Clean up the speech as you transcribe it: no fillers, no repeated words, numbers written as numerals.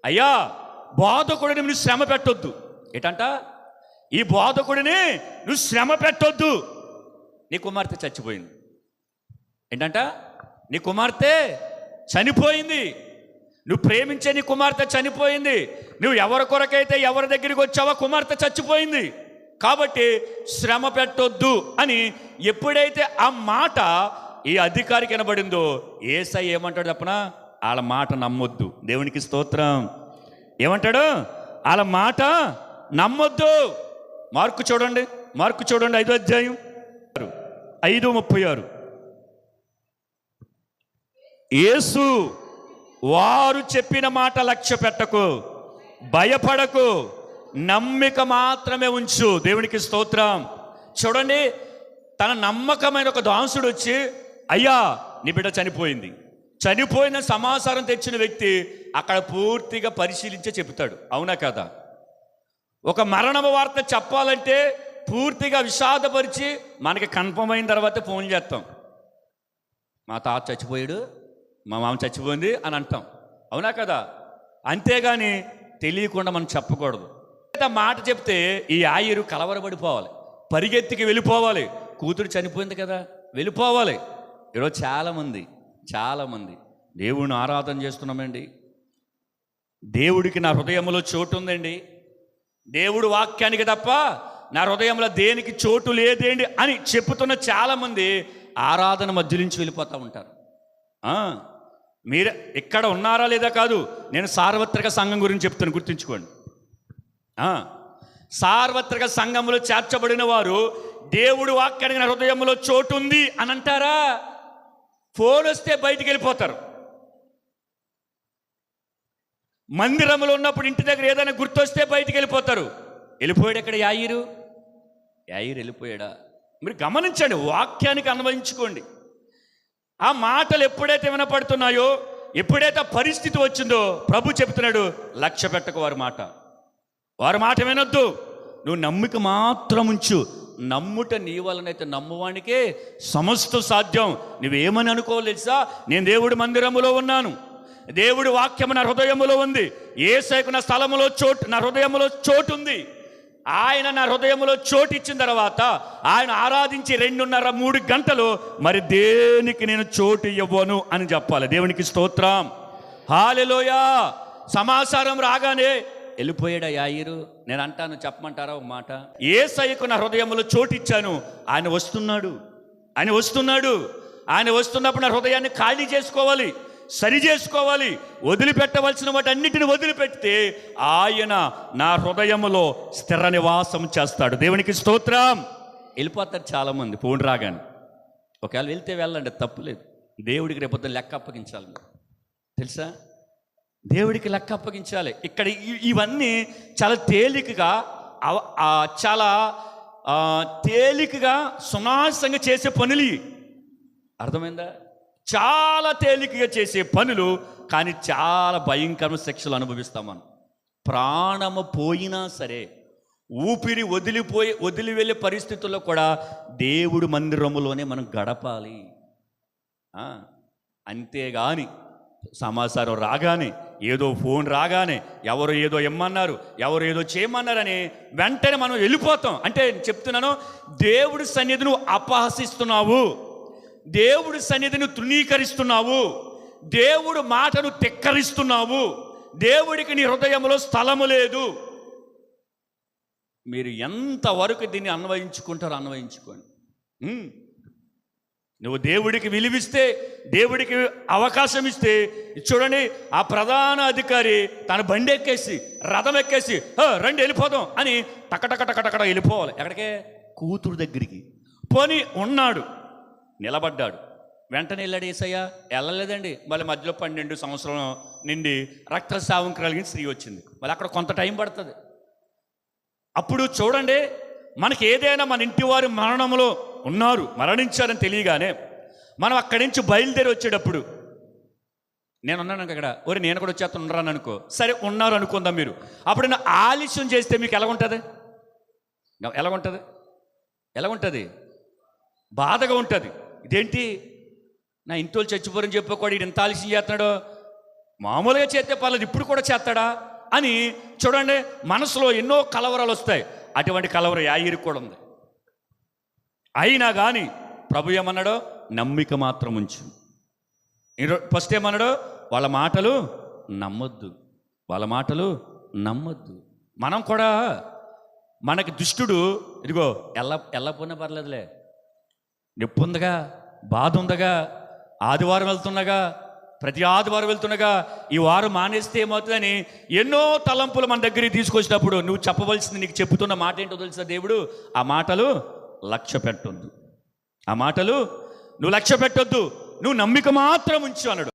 అయ్యా బోధకుడిని నువ్వు శ్రమ పెట్టొద్దు. ఏంటంట? ఈ బోధకుడిని నువ్వు శ్రమ పెట్టొద్దు. నీ కుమార్తె చచ్చిపోయింది. ఏంటంట? నీ కుమార్తె చనిపోయింది. నువ్వు ప్రేమించే నీ కుమార్తె చనిపోయింది. నువ్వు ఎవరి కొరకైతే ఎవరి దగ్గరికి వచ్చావో కుమార్తె చచ్చిపోయింది. కాబట్టి శ్రమ పెట్టొద్దు అని ఎప్పుడైతే ఆ మాట ఈ అధికారికి వినబడిందో యేసయ్య ఏమంటాడు చెప్పనా? వాళ్ళ మాట నమ్మొద్దు. దేవునికి స్తోత్రం. ఏమంటాడు? వాళ్ళ మాట నమ్మొద్దు. మార్కు చూడండి 5వ అధ్యాయం 5:36. యేసు వారు చెప్పిన మాట లక్ష్య పెట్టకు, భయపడకు, నమ్మిక మాత్రమే ఉంచు. దేవునికి స్తోత్రం. చూడండి, తన నమ్మకమైన ఒక దాసుడు వచ్చి, అయ్యా నీ బిడ్డ చనిపోయిన సమాచారం తెచ్చిన వ్యక్తి అక్కడ పూర్తిగా పరిశీలించే చెబుతాడు. అవునా కదా? ఒక మరణ వార్త చెప్పాలంటే పూర్తిగా విషాదపరిచి మనకి కన్ఫర్మ్ అయిన తర్వాత ఫోన్ చేస్తాం. మా తాత చచ్చిపోయాడు, మా మామ చచ్చిపోయింది అని అంటాం. అవునా కదా? అంతేగాని తెలియకుండా మనం చెప్పకూడదు. మాట చెప్తే ఈ ఆయురు కలవరపడిపోవాలి, పరిగెత్తికి వెళ్ళిపోవాలి. కూతురు చనిపోయింది కదా, వెళ్ళిపోవాలి. ఈరోజు చాలామంది దేవుని ఆరాధన చేస్తున్నామండి. దేవుడికి నా హృదయంలో చోటు ఉందండి, దేవుడు వాక్యానికి తప్ప నా హృదయంలో దేనికి చోటు లేదేంటి అని చెప్పుతున్న చాలామంది ఆరాధన మధ్య నుంచి వెళ్ళిపోతూ ఉంటారు. మీరు ఇక్కడ ఉన్నారా లేదా కాదు, నేను సార్వత్రిక సంఘం గురించి చెప్తాను, గుర్తుంచుకోండి. సార్వత్రిక సంఘంలో చేర్చబడిన వారు దేవుడు వాక్యానికి నా హృదయంలో చోటు ఉంది అని అంటారా? ఫోన్ వస్తే బయటికి వెళ్ళిపోతారు. మందిరంలో ఉన్నప్పుడు ఇంటి దగ్గర ఏదైనా గుర్తొస్తే బయటికి వెళ్ళిపోతారు. వెళ్ళిపోయాడు ఎక్కడ? యాయిరు వెళ్ళిపోయాడా? మీరు గమనించండి, వాక్యానికి అన్వయించుకోండి. ఆ మాటలు ఎప్పుడైతే వినపడుతున్నాయో, ఎప్పుడైతే పరిస్థితి వచ్చిందో ప్రభు చెప్తున్నాడు, లక్ష్య పెట్టకు వారి మాట వినొద్దు, నువ్వు నమ్మిక మాత్రం ఉంచు. నమ్ముట నీ వలనైతే నమ్మువానికే సమస్త సాధ్యం. నువ్వేమని అనుకోవాలి తెలుసా? నేను దేవుడి మందిరములో ఉన్నాను, దేవుడి వాక్యము నా హృదయములో ఉంది, యేసయ్యకు నా స్థలములో నా హృదయములో చోటు ఉంది. ఆయన నా హృదయంలో చోటు ఇచ్చిన తర్వాత ఆయన ఆరాధించి 2:30-3 గంటలు మరి దేనికి నేను చోటు ఇవ్వను అని చెప్పాలి. దేవునికి స్తోత్రం. హల్లెలూయా. సమాచారం రాగానే వెళ్ళిపోయాడా యాయిరు? నేను అంటాను, చెప్పమంటారా ఒక మాట? యేసయ్యకు నా హృదయంలో చోటు ఇచ్చాను, ఆయన వస్తున్నాడు. ఆయన వస్తున్నప్పుడు నా హృదయాన్ని ఖాళీ చేసుకోవాలి, సరి చేసుకోవాలి. వదిలిపెట్టవలసిన వాటి అన్నిటిని వదిలిపెడితే ఆయన నా హృదయములో స్థిర నివాసం చేస్తాడు. దేవునికి స్తోత్రం. వెళ్ళిపోతారు చాలామంది ఫోన్ రాగానే. ఒకవేళ వెళ్తే వెళ్ళండి, తప్పులేదు. దేవుడికి రేపొద్దు లెక్క అప్పగించాలి, తెలుసా? దేవుడికి లెక్క అప్పగించాలి. ఇక్కడ ఇవన్నీ చాలా తేలికగా సునాసంగా చేసే పనులు. అర్థమైందా? చాలా తేలికగా చేసే పనులు, కానీ చాలా భయంకరమైన శిక్షలు అనుభవిస్తాం మనం. ప్రాణము పోయినా సరే, ఊపిరి వదిలి వెళ్ళే పరిస్థితుల్లో కూడా దేవుడి మందిరములోనే మనం గడపాలి. అంతేగాని సమాచారం రాగానే, ఏదో ఫోన్ రాగానే, ఎవరు ఏదో ఇమ్మన్నారు, ఎవరు ఏదో చేయమన్నారని వెంటనే మనం వెళ్ళిపోతాం. అంటే చెప్తున్నాను, దేవుడి సన్నిధిని అపహసిస్తున్నావు, దేవుడి సన్నిధిని తృణీకరిస్తున్నావు, దేవుడు మాటను తిక్కరిస్తున్నావు, దేవుడికి నీ హృదయంలో స్థలము లేదు. మీరు ఎంతవరకు దీన్ని అన్వయించుకుంటారో అన్వయించుకోండి. నువ్వు దేవుడికి విలువిస్తే, దేవుడికి అవకాశం ఇస్తే, చూడండి, ఆ ప్రధాన అధికారి తన బండి ఎక్కేసి, రథం ఎక్కేసి, రండి వెళ్ళిపోదాం అని టకటక వెళ్ళిపోవాలి. ఎక్కడికే? కూతురు దగ్గరికి. పోనీ ఉన్నాడు, నిలబడ్డాడు, వెంటనే వెళ్ళాడు యేసయ్య? వెళ్ళలేదండి. మళ్ళీ మధ్యలో 12 సంవత్సరం నిండి రక్తస్రావం కలిగిన స్త్రీ వచ్చింది. మళ్ళీ అక్కడ కొంత టైం పడుతుంది. అప్పుడు చూడండి, మనకి ఏదైనా మన ఇంటి వారు మరణంలో ఉన్నారు, మరణించారని తెలియగానే మనం అక్కడి నుంచి బయలుదేరి వచ్చేటప్పుడు, నేను ఉన్నాను అక్కడ, నేను కూడా వచ్చేస్తాను, ఉన్నాను అనుకో, సరే ఉన్నారు అనుకుందాం. మీరు అప్పుడు నేను ఆలస్యం చేస్తే మీకు ఎలాగుంటుంది? బాధగా ఉంటుంది. ఇదేంటి, నా ఇంట్లో చచ్చిపోరని చెప్పుకోడు, ఇంత ఆలస్యం చేస్తున్నాడు, మామూలుగా చేస్తే పర్లేదు, ఇప్పుడు కూడా చేస్తాడా అని చూడండి, మనసులో ఎన్నో కలవరాలు వస్తాయి. అటువంటి కలవరం యాయిరికి కూడా ఉంది. అయినా కానీ ప్రభు ఏమన్నాడో, నమ్మిక మాత్రం ఉంచు. ఫస్ట్ ఏమన్నాడో, వాళ్ళ మాటలు నమ్మొద్దు, వాళ్ళ మాటలు నమ్మొద్దు. మనం కూడా, మనకి దుష్టుడు ఇదిగో ఎల్లపోయినా పర్లేదులే, నొప్పి ఉందగా, బాధ ఉందగా, ఆదివారం వెళ్తుండగా, ప్రతి ఆదివారం వెళ్తుండగా ఈ వారం మానేస్తే ఏమవుతుందని ఎన్నో తలంపులు మన దగ్గరికి తీసుకొచ్చినప్పుడు నువ్వు చెప్పవలసింది, నీకు చెప్పుతున్న మాట ఏంటో తెలుసా దేవుడు? ఆ మాటలు లక్ష్య పెట్టొద్దు, ఆ మాటలు నువ్వు లక్ష్య పెట్టొద్దు, నువ్వు నమ్మిక మాత్రం ఉంచు అన్నాడు.